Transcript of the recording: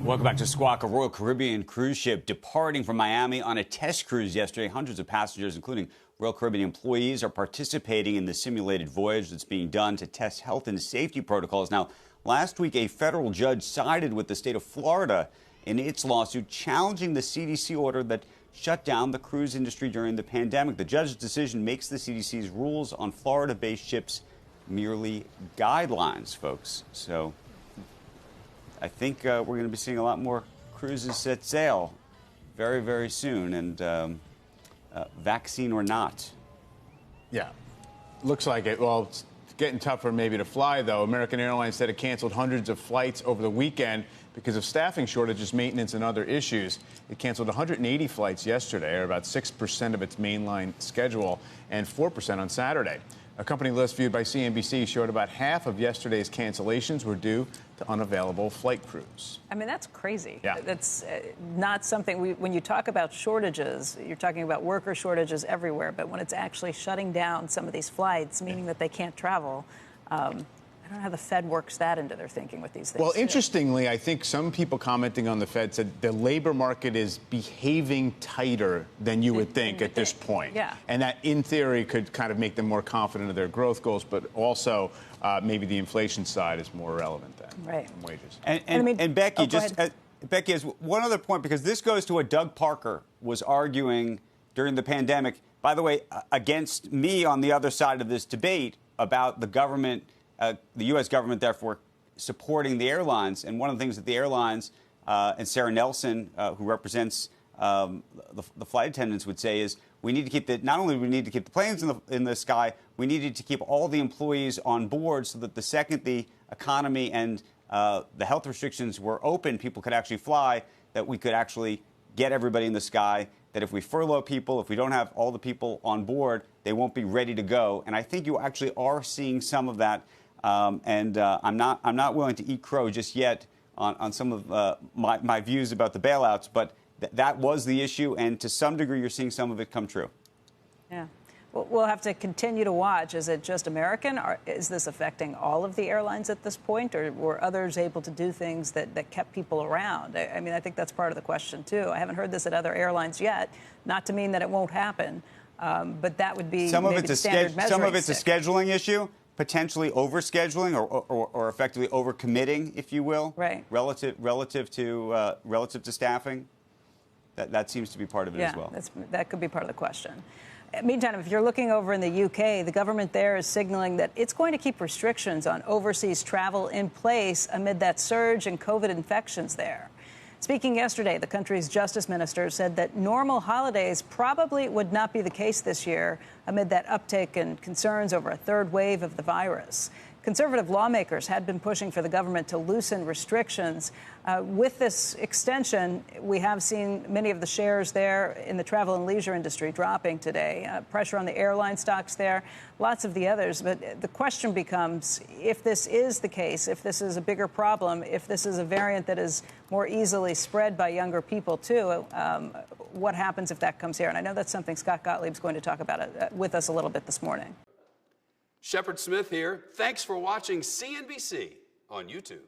Welcome back to Squawk. A Royal Caribbean cruise ship departing from Miami on a test cruise yesterday. Hundreds of passengers, including Royal Caribbean employees, are participating in the simulated voyage that's being done to test health and safety protocols. Now, last week, a federal judge sided with the state of Florida in its lawsuit challenging the CDC order that shut down the cruise industry during the pandemic. The judge's decision makes the CDC's rules on Florida-based ships merely guidelines, folks. So I think we're going to be seeing a lot more cruises set sail very, very soon, and vaccine or not. Yeah, looks like it. Well, it's getting tougher maybe to fly, though. American Airlines said it canceled hundreds of flights over the weekend because of staffing shortages, maintenance, and other issues. It canceled 180 flights yesterday, or about 6% of its mainline schedule, and 4% on Saturday. A company list viewed by CNBC showed about half of yesterday's cancellations were due to unavailable flight crews. I mean, that's crazy. Yeah. That's not something when you talk about shortages, you're talking about worker shortages everywhere. But when it's actually shutting down some of these flights, meaning that they can't travel, I don't know how the Fed works that into their thinking with these things. Well, interestingly, I think some people commenting on the Fed said the labor market is behaving tighter than you would think at this point. Yeah. And that, in theory, could kind of make them more confident of their growth goals, but also maybe the inflation side is more relevant than wages. And Becky, Becky has one other point, because this goes to what Doug Parker was arguing during the pandemic, by the way, against me on the other side of this debate about the government, the U.S. government, therefore, supporting the airlines. And one of the things that the airlines and Sarah Nelson, who represents the flight attendants, would say is we need to keep not only do we need to keep the planes in the sky, we needed to keep all the employees on board so that the second the economy and the health restrictions were open, people could actually fly, that we could actually get everybody in the sky, that if we furlough people, if we don't have all the people on board, they won't be ready to go. And I think you actually are seeing some of that. I'm not willing to eat crow just yet on some of my views about the bailouts, but that was the issue, and to some degree you're seeing some of it come true. Yeah. Well, we'll have to continue to watch. Is it just American, or is this affecting all of the airlines at this point, or were others able to do things that kept people around? I mean, I think that's part of the question, too. I haven't heard this at other airlines yet, not to mean that it won't happen, but that would be some of it's a scheduling issue. Potentially overscheduling or effectively overcommitting, if you will, right? Relative to staffing. That seems to be part of it as well. That could be part of the question. Meantime, if you're looking over in the UK, the government there is signaling that it's going to keep restrictions on overseas travel in place amid that surge in COVID infections there. Speaking yesterday, the country's justice minister said that normal holidays probably would not be the case this year amid that uptick in concerns over a third wave of the virus. Conservative lawmakers had been pushing for the government to loosen restrictions. With this extension, we have seen many of the shares there in the travel and leisure industry dropping today. Pressure on the airline stocks there, lots of the others. But the question becomes, if this is the case, if this is a bigger problem, if this is a variant that is more easily spread by younger people, too, what happens if that comes here? And I know that's something Scott Gottlieb's going to talk about with us a little bit this morning. Shepard Smith here. Thanks for watching CNBC on YouTube.